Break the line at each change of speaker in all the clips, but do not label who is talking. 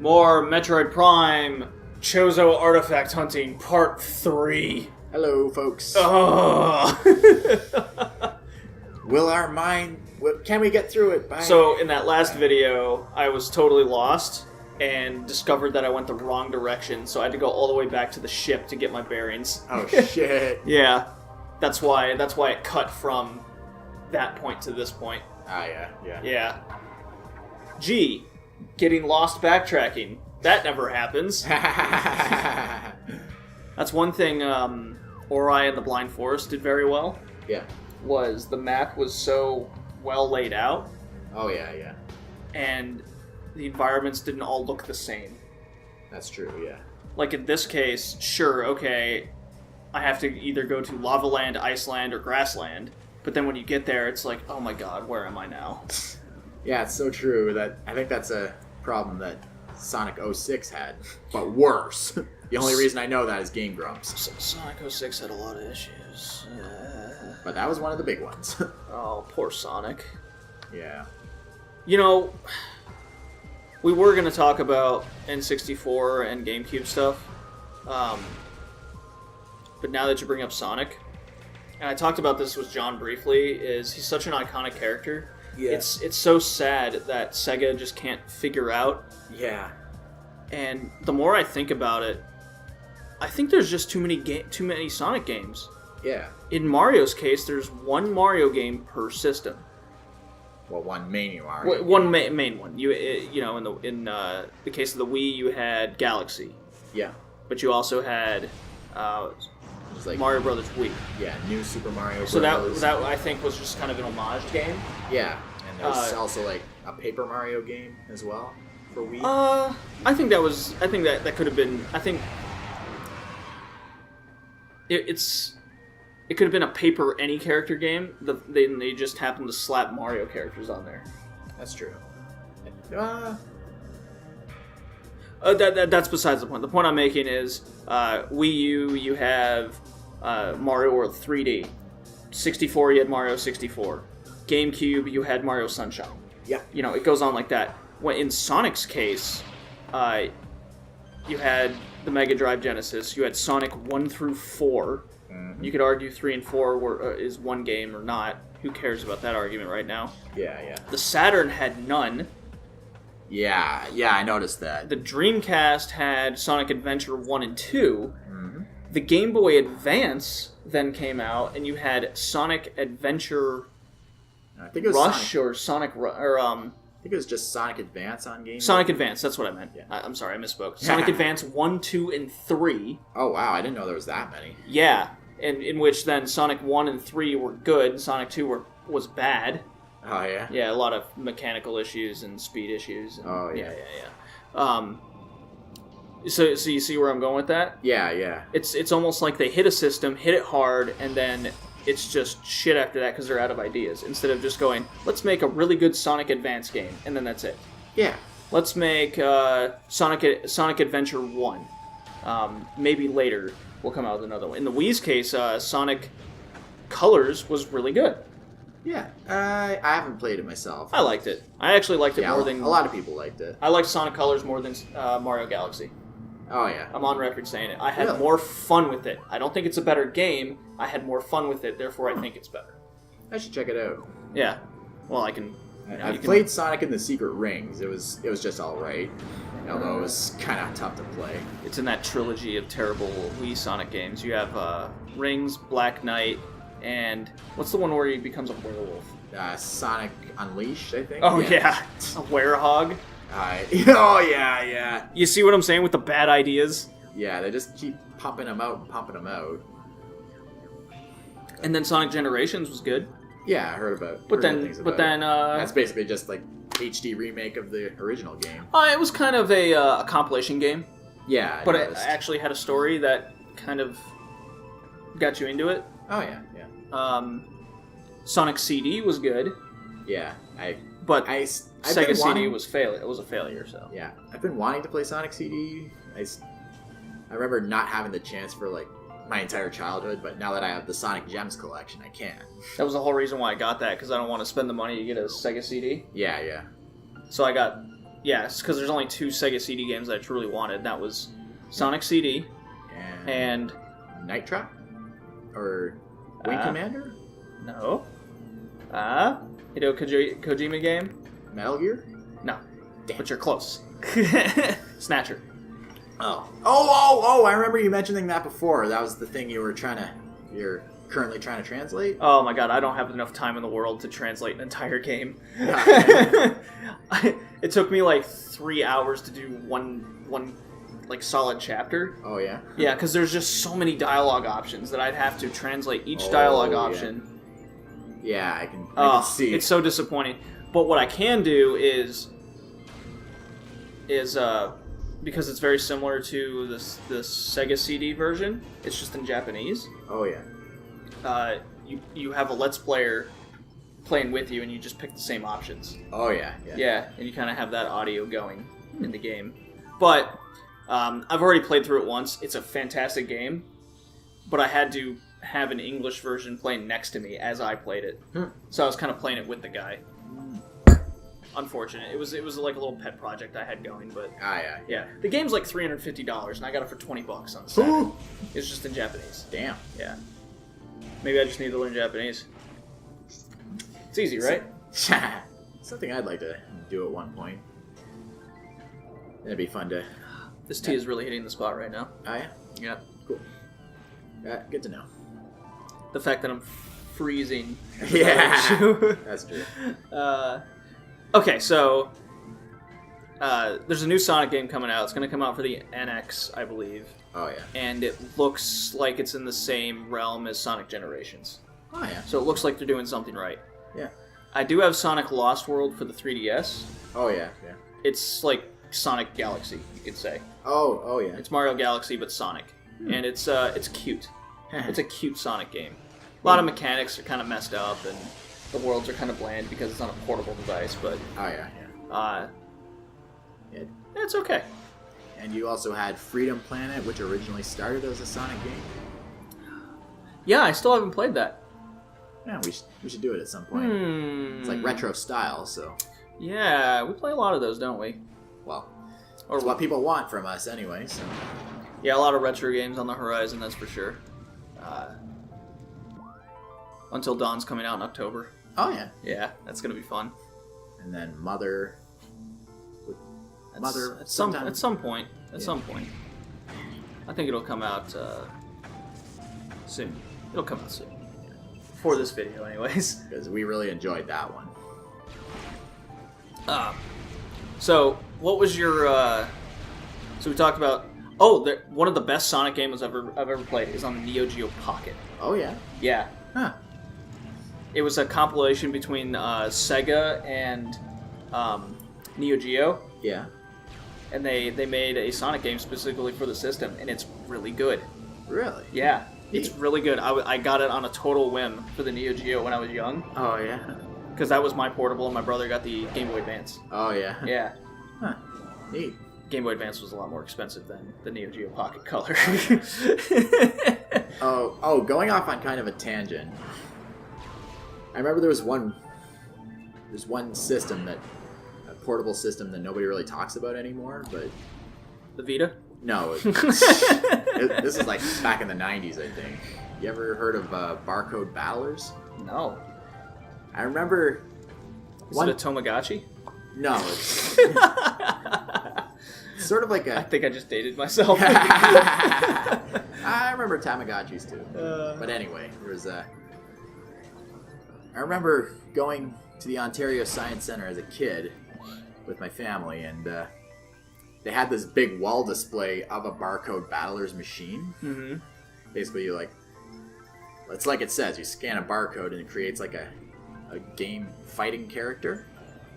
More Metroid Prime Chozo Artifact Hunting Part 3.
Hello, folks.
Oh.
Can we get through it?
So, in that last video, I was totally lost and discovered that I went the wrong direction, so I had to go all the way back to the ship to get my bearings.
Oh, shit.
Yeah. That's why it cut from that point to this point.
Ah, yeah.
Yeah. G. Getting lost backtracking. That never happens. That's one thing Ori and the Blind Forest did very well.
Yeah.
Was the map was so well laid out.
Oh, yeah.
And the environments didn't all look the same.
That's true, yeah.
Like in this case, sure, okay, I have to either go to Lava Land, Iceland, or Grassland. But then when you get there, it's like, oh my god, where am I now?
Yeah, it's so true. I think that's a problem that Sonic 06 had, but worse. The only reason I know that is Game Grumps.
Sonic 06 had a lot of issues.
But that was one of the big ones.
Oh, poor Sonic.
Yeah.
You know, we were going to talk about N64 and GameCube stuff, but now that you bring up Sonic, and I talked about this with John briefly, is he's such an iconic character.
Yeah.
It's so sad that Sega just can't figure out.
Yeah.
And the more I think about it, I think there's just too many Sonic games.
Yeah.
In Mario's case, there's one Mario game per system.
Well, one main Mario.
One main one. You know, in the case of the Wii, you had Galaxy.
Yeah.
But you also had
like
Mario Brothers Wii.
Yeah, New Super Mario Bros.
So that I think was just kind of an homage game.
Yeah, and there's also like a Paper Mario game as well for Wii.
I think that could have been. I think it could have been a paper any character game. They just happened to slap Mario characters on there.
That's true.
That's besides the point. The point I'm making is Wii U, you have Mario World 3D. 64, you had Mario 64. GameCube, you had Mario Sunshine.
Yeah.
You know, it goes on like that. In Sonic's case, you had the Mega Drive Genesis. You had Sonic 1 through 4. Mm-hmm. You could argue 3 and 4 is one game or not. Who cares about that argument right now?
Yeah.
The Saturn had none.
Yeah, I noticed that.
The Dreamcast had Sonic Adventure 1 and 2.
Mm-hmm.
The Game Boy Advance then came out, and you had Sonic Adventure
I think it was
Rush or Sonic...
I think it was just Sonic Advance on Game Boy.
Sonic Advance, that's what I meant.
Yeah.
I'm sorry, I misspoke. Sonic Advance 1, 2, and 3.
Oh, wow, I didn't know there was that many.
Yeah, and in which then Sonic 1 and 3 were good, Sonic 2 was bad.
Oh, yeah?
Yeah, a lot of mechanical issues and speed issues. And,
oh, yeah.
So you see where I'm going with that?
Yeah.
It's almost like they hit a system, hit it hard, and then it's just shit after that because they're out of ideas. Instead of just going, let's make a really good Sonic Advance game, and then that's it.
Yeah.
Let's make Sonic Adventure 1. Maybe later we'll come out with another one. In the Wii's case, Sonic Colors was really good.
Yeah, I haven't played it myself.
I liked it. I actually liked it more than...
A lot of people liked it.
I liked Sonic Colors more than Mario Galaxy.
Oh, yeah.
I'm on record saying it. I had more fun with it. I don't think it's a better game. I had more fun with it, therefore I think it's better.
I should check it out.
Yeah. Well, I can...
I've played Sonic and the Secret Rings. It was just alright. Although it was kind of tough to play.
It's in that trilogy of terrible Wii Sonic games. You have Rings, Black Knight, and what's the one where he becomes a werewolf?
Sonic Unleashed, I think.
Oh, yeah. A werehog.
Oh, yeah.
You see what I'm saying with the bad ideas?
Yeah, they just keep pumping them out.
And then Sonic Generations was good.
Yeah, I heard about it.
But then,
that's basically just like HD remake of the original game.
It was kind of a compilation game.
Yeah,
but it actually had a story that kind of got you into it.
Oh yeah.
Sonic CD was good.
Yeah,
But Sega CD was a failure. So
yeah, I've been wanting to play Sonic CD. I remember not having the chance for like my entire childhood, but now that I have the Sonic Gems collection, I can.
That was the whole reason why I got that, because I don't want to spend the money to get a Sega CD.
Yeah.
So I got, Yes, because there's only 2 Sega CD games that I truly wanted. That was Sonic CD and
Night Trap? Or Wing Commander?
No. Hideo Kojima game?
Metal Gear?
No.
Damn.
But you're close. Snatcher.
Oh, I remember you mentioning that before. That was the thing you're currently trying to translate?
Oh my god, I don't have enough time in the world to translate an entire game. It took me like 3 hours to do one like solid chapter.
Oh yeah?
Yeah, because there's just so many dialogue options that I'd have to translate each dialogue option.
Yeah, I can see.
It's so disappointing. But what I can do is because it's very similar to this Sega CD version, it's just in Japanese.
Oh yeah.
You have a Let's Player playing with you, and you just pick the same options.
Oh yeah.
Yeah, and you kind of have that audio going in the game. But I've already played through it once. It's a fantastic game, but I had to have an English version playing next to me as I played it. So I was kind of playing it with the guy. Unfortunate. It was like a little pet project I had going, but yeah. The game's like $350, and I got it for $20 on the site. It's just in Japanese.
Damn.
Yeah. Maybe I just need to learn Japanese. It's easy, right?
Something I'd like to do at one point. That'd be fun to...
This tea is really hitting the spot right now.
Oh, yeah?
Yeah.
Cool. Good to know.
The fact that I'm freezing.
Yeah. That's true.
Okay, so... there's a new Sonic game coming out. It's going to come out for the NX, I believe.
Oh, yeah.
And it looks like it's in the same realm as Sonic Generations.
Oh, yeah.
So it looks like they're doing something right.
Yeah.
I do have Sonic Lost World for the 3DS.
Oh, yeah.
It's like Sonic Galaxy, you could say.
Oh, yeah.
It's Mario Galaxy, but Sonic. And it's cute. It's a cute Sonic game. A lot of mechanics are kind of messed up, and the worlds are kind of bland because it's on a portable device, but...
Oh, yeah.
It's okay.
And you also had Freedom Planet, which originally started as a Sonic game.
Yeah, I still haven't played that.
Yeah, we should do it at some point. It's like retro style, so...
Yeah, we play a lot of those, don't we?
Well, it's what people want from us anyway, so...
Yeah, a lot of retro games on the horizon, that's for sure. Until Dawn's coming out in October.
Oh, yeah.
Yeah, that's going to be fun.
And then Mother...
At some point. I think it'll come out soon. It'll come out soon. For this video, anyways.
Because we really enjoyed that one.
So, what was your... So we talked about... one of the best Sonic games I've ever played is on the Neo Geo Pocket.
Oh, yeah?
Yeah.
Huh.
It was a compilation between Sega and Neo Geo.
Yeah.
And they made a Sonic game specifically for the system, and it's really good.
Really?
Yeah. It's really good. I got it on a total whim for the Neo Geo when I was young.
Oh, yeah?
Because that was my portable, and my brother got the Game Boy Advance.
Oh, yeah?
Yeah.
Huh. Neat.
Game Boy Advance was a lot more expensive than the Neo Geo Pocket Color.
Going off on kind of a tangent. I remember there's one system a portable system that nobody really talks about anymore, but...
The Vita?
No. This is like back in the 90s, I think. You ever heard of Barcode Battlers?
No.
I remember...
Is it a Tamagotchi?
No, it's... It's sort of like a...
I think I just dated myself.
I remember Tamagotchis too. But anyway, there was a... I remember going to the Ontario Science Centre as a kid with my family, and they had this big wall display of a Barcode Battlers machine. Mm-hmm. Basically, it's like it says, you scan a barcode and it creates like a game fighting character.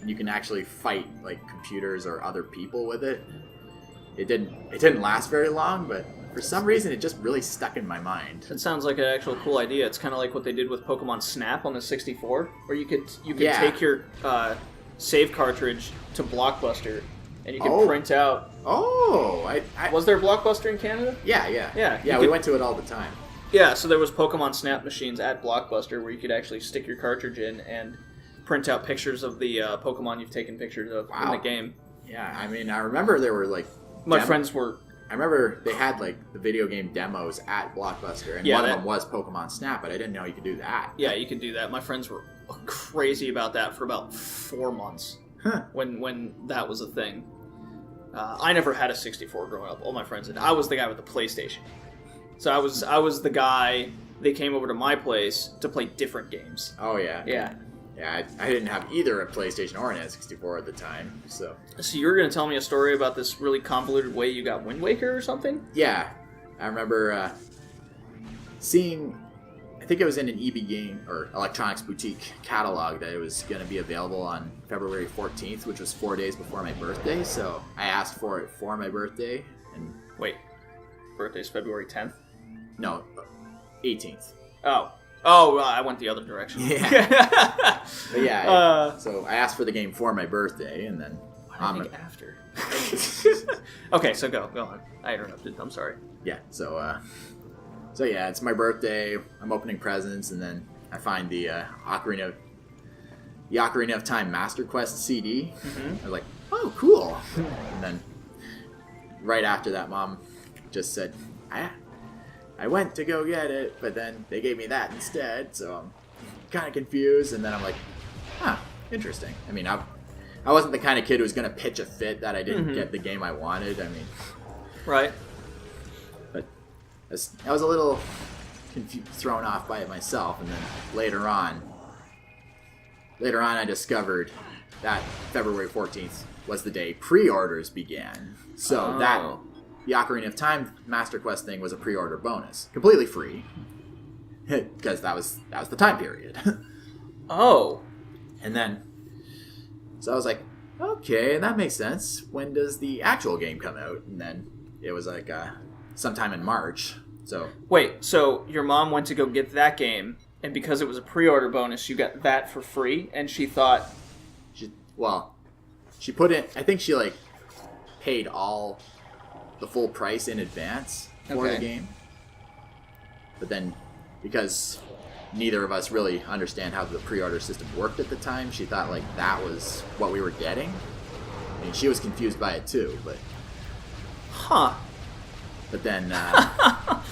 And you can actually fight like computers or other people with it. It didn't last very long, but for some reason it just really stuck in my mind.
That sounds like an actual cool idea. It's kind of like what they did with Pokemon Snap on the 64, where you could take your save cartridge to Blockbuster, and you could print out... Was there Blockbuster in Canada?
Yeah, we went to it all the time.
Yeah, so there was Pokemon Snap machines at Blockbuster where you could actually stick your cartridge in and print out pictures of the Pokemon you've taken pictures of in the game.
Yeah, I mean, I remember there were like...
My friends were...
I remember they had like the video game demos at Blockbuster, and one of them was Pokemon Snap, but I didn't know you could do that.
Yeah, you could do that. My friends were crazy about that for about 4 months when that was a thing. I never had a 64 growing up. All my friends did. I was the guy with the PlayStation. So I was the guy. They came over to my place to play different games.
Oh yeah.
Yeah.
Yeah, I didn't have either a PlayStation or an N64 at the time, so...
So you're going to tell me a story about this really convoluted way you got Wind Waker or something?
Yeah. I remember seeing... I think it was in an EB Game, or Electronics Boutique catalog, that it was going to be available on February 14th, which was 4 days before my birthday, so I asked for it for my birthday, and...
Wait. Birthday's February 10th?
No, 18th.
Oh, I went the other direction.
Yeah. But yeah, so I asked for the game for my birthday, and then...
I think after. Okay, so go on. I interrupted. I'm sorry.
Yeah, so yeah, it's my birthday. I'm opening presents, and then I find the Ocarina of Time Master Quest CD. Mm-hmm. I was like, oh, cool. And then right after that, Mom just said, I went to go get it, but then they gave me that instead, so I'm kind of confused, and then I'm like, interesting. I mean, I wasn't the kind of kid who was going to pitch a fit that I didn't get the game I wanted, I mean...
Right.
But I was a little thrown off by it myself, and then later on I discovered that February 14th was the day pre-orders began, so that... The Ocarina of Time Master Quest thing was a pre-order bonus. Completely free. Because that was the time period.
Oh.
And then... So I was like, okay, that makes sense. When does the actual game come out? And then it was like sometime in March. So... Wait,
so your mom went to go get that game, and because it was a pre-order bonus, you got that for free, and she thought...
She put in... I think she, paid all... the full price in advance for the game. But then, because neither of us really understand how the pre-order system worked at the time, she thought that was what we were getting. I mean, she was confused by it too, but...
Huh.
But then,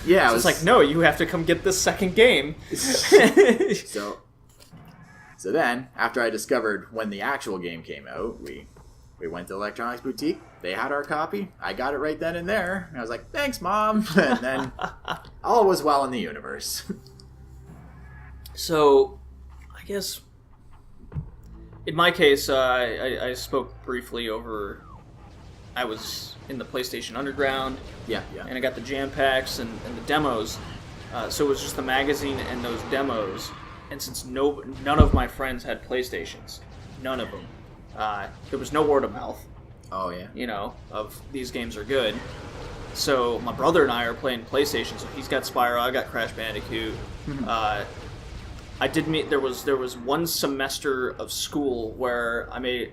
yeah,
so it's like, no, you have to come get this second game.
So then, after I discovered when the actual game came out, we went to Electronics Boutique. They had our copy. I got it right then and there. And I was like, thanks, Mom. And then all was well in the universe.
So, I guess, in my case, I spoke briefly over... I was in the PlayStation Underground.
Yeah.
And I got the jam packs and the demos. So it was just the magazine and those demos. And since none of my friends had PlayStations, none of them, there was no word of mouth.
Oh, yeah.
Of these games are good. So my brother and I are playing PlayStation. So he's got Spyro, I got Crash Bandicoot. I did meet. There was one semester of school where I made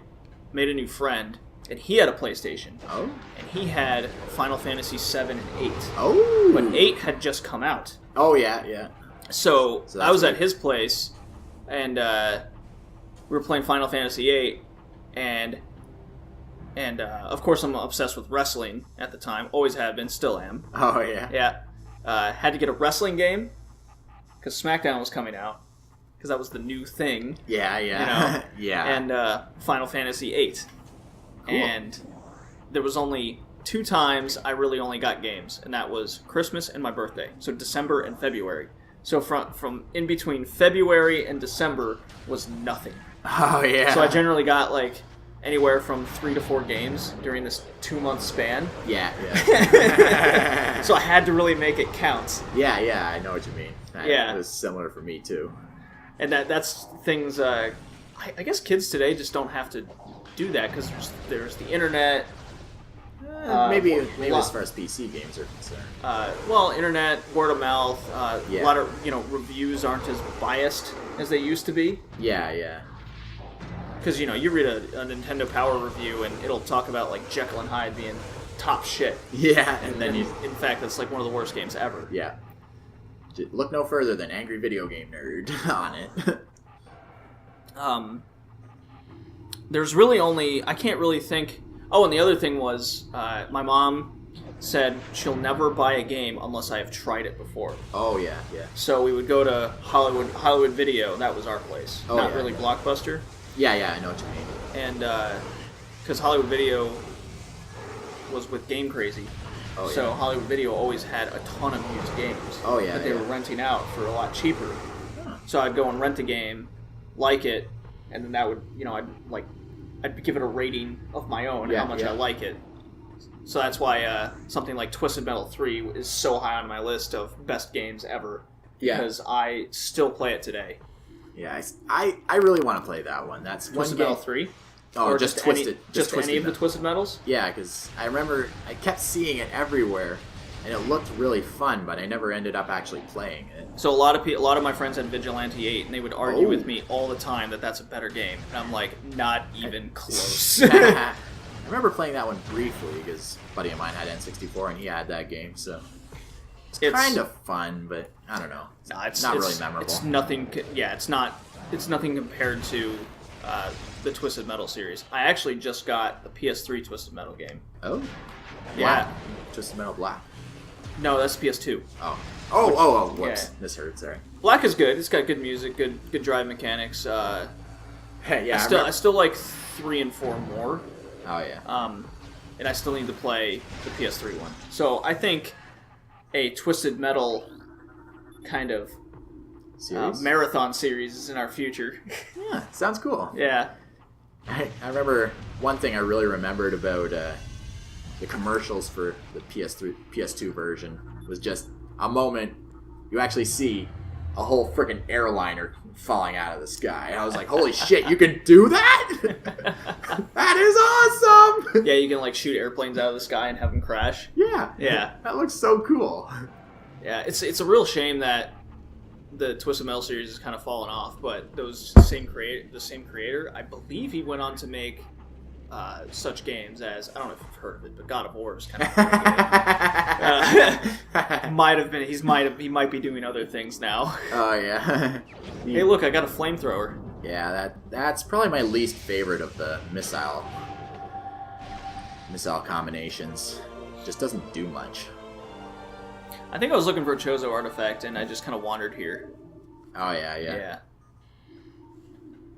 a new friend, and he had a PlayStation.
Oh.
And he had Final Fantasy 7 and 8.
Oh.
But 8 had just come out.
Oh yeah.
So I was at his place, and we were playing Final Fantasy 8, and of course I'm obsessed with wrestling at the time. Always have been, still am.
Oh yeah.
Yeah. Had to get a wrestling game because SmackDown was coming out, because that was the new thing.
Yeah. Yeah.
And Final Fantasy 8. Cool. And there was only 2 times I really only got games, and that was Christmas and my birthday. So December and February. So from in between February and December was nothing.
Oh yeah.
So I generally got anywhere from 3 to 4 games during this 2-month span.
Yeah.
So I had to really make it count.
Yeah, I know what you mean.
Yeah.
It was similar for me too.
And that's things, I guess kids today just don't have to do that, because there's the internet.
Maybe as far as PC games are concerned.
Internet, word of mouth,
yeah.
A lot of, reviews aren't as biased as they used to be.
Yeah.
Because, you read a Nintendo Power review and it'll talk about, Jekyll and Hyde being top shit.
Yeah,
and then in fact, that's, one of the worst games ever.
Yeah. Look no further than Angry Video Game Nerd on it.
There's really only... I can't really think... Oh, and the other thing was, my mom said she'll never buy a game unless I have tried it before.
Oh, yeah, yeah.
So we would go to Hollywood Video. That was our place.
Oh,
Not
yeah,
really
yeah.
Blockbuster.
Yeah, yeah, I know what you mean.
And because Hollywood Video was with Game Crazy.
Oh,
So
yeah.
Hollywood Video always had a ton of used games.
Oh, yeah,
that they
yeah.
were renting out for a lot cheaper.
Huh.
So I'd go and rent a game, like it, and then that would, I'd give it a rating of my own,
Yeah,
how much
yeah.
I like it. So that's why something like Twisted Metal 3 is so high on my list of best games ever.
Yeah.
Because I still play it today.
Yeah, I really want to play that one. That's
Twisted
one
Metal
game.
3?
Oh,
Or
just
any,
Twisted.
just
Twisted
any of the
Metal.
Twisted Metals?
Yeah, because I remember I kept seeing it everywhere, and it looked really fun, but I never ended up actually playing it.
So a lot of my friends had Vigilante 8, and they would argue
Oh.
with me all the time that that's a better game. And I'm like, not even close.
I remember playing that one briefly because a buddy of mine had N64 and he had that game, so it's kind of fun, but I don't know.
No, it's
not really memorable.
It's nothing. Yeah, it's not. It's nothing compared to the Twisted Metal series. I actually just got the PS3 Twisted Metal game.
Oh,
Yeah.
Black. Twisted Metal Black.
No, that's PS2.
Oh. Whoops,
Yeah.
misheard. Sorry.
Black is good. It's got good music, good drive mechanics.
Hey, yeah.
I still like 3 and 4 more.
Oh yeah.
And I still need to play the PS3 one. So I think a Twisted Metal kind of
Series?
marathon series is in our future.
Yeah, sounds cool.
Yeah.
I remember one thing I really remembered about the commercials for the PS2 version was just a moment you actually see a whole freaking airliner falling out of the sky. And I was like, holy shit, you can do that? That is awesome!
Yeah, you can like shoot airplanes out of the sky and have them crash.
Yeah.
Yeah.
That looks so cool.
Yeah, it's a real shame that the Twisted Metal series has kind of fallen off, but the same creator, I believe he went on to make such games as, I don't know if you've heard of it, but God of War is kind of might have been he might be doing other things now.
Oh yeah.
Hey, look, I got a flamethrower.
Yeah, that's probably my least favorite of the missile combinations. Just doesn't do much.
I think I was looking for a Chozo artifact, and I just kind of wandered here.
Oh yeah.
Yeah.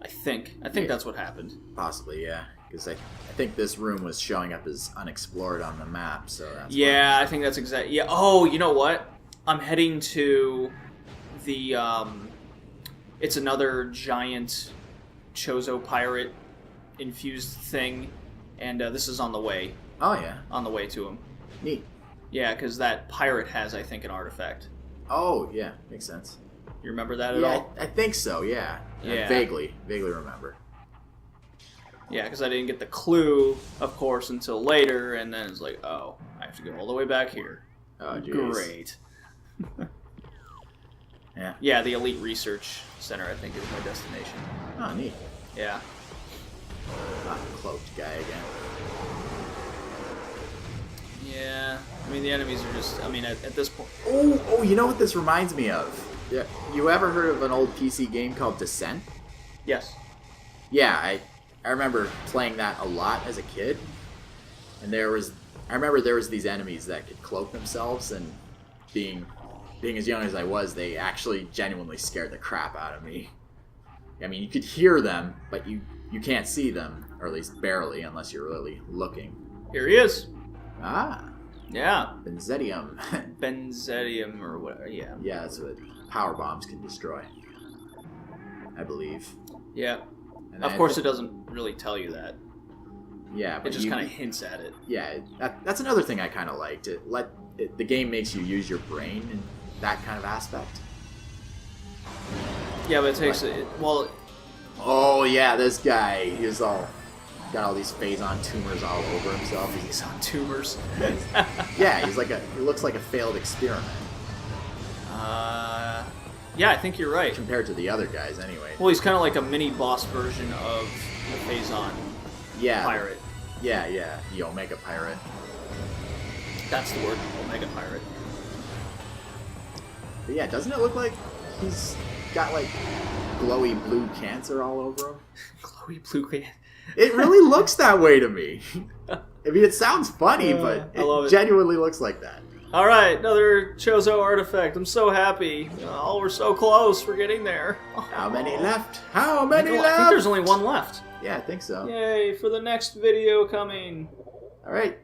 I think
Yeah.
that's what happened.
Possibly, yeah. Because I think this room was showing up as unexplored on the map, so that's
Yeah, I think that's exactly. Yeah. Oh, you know what? I'm heading to the. It's another giant Chozo pirate infused thing, and this is on the way.
Oh yeah.
On the way to him.
Neat.
Yeah, because that pirate has, I think, an artifact.
Oh yeah, makes sense.
You remember that at
Yeah,
all?
I think so. Yeah.
Yeah.
I vaguely remember.
Yeah, because I didn't get the clue, of course, until later, and then it's like, oh, I have to go all the way back here.
Oh jeez.
Great.
Yeah.
Yeah, the Elite Research Center, I think, is my destination.
Oh neat.
Yeah.
Cloaked guy again.
Yeah. I mean, the enemies are just, at this point.
Oh, you know what this reminds me of? Yeah. You ever heard of an old PC game called Descent?
Yes.
Yeah, I remember playing that a lot as a kid. And I remember there was these enemies that could cloak themselves, and being as young as I was, they actually genuinely scared the crap out of me. I mean, you could hear them, but you can't see them, or at least barely, unless you're really looking.
Here he is.
Ah,
Yeah.
Benzedium.
Benzedium or whatever, yeah.
Yeah, that's what power bombs can destroy, I believe.
Yeah.
And
Of
then-
course, it doesn't really tell you that.
Yeah,
It
but
just kind of hints at it.
Yeah, that's another thing I kind of liked. The game makes you use your brain in that kind of aspect.
Yeah, but it takes it. Well,
Oh yeah, this guy, he's got all these Faison tumors all over himself.
he's on tumors.
Yeah, he looks like a failed experiment
Yeah, I think you're right.
compared to the other guys, anyway.
Well, he's kind of like a mini boss version of the Faison
Yeah,
pirate.
Yeah, the Omega Pirate.
That's the word, Omega Pirate.
But yeah, doesn't it look like he's got like glowy blue cancer all over him?
Glowy blue.
It really looks that way to me. I mean, it sounds funny, but it genuinely looks like that.
All right, another Chozo artifact. I'm so happy. Oh, we're so close. We're getting there.
How many left? How many left?
I think there's only one left.
Yeah, I think so.
Yay, for the next video coming.
All right.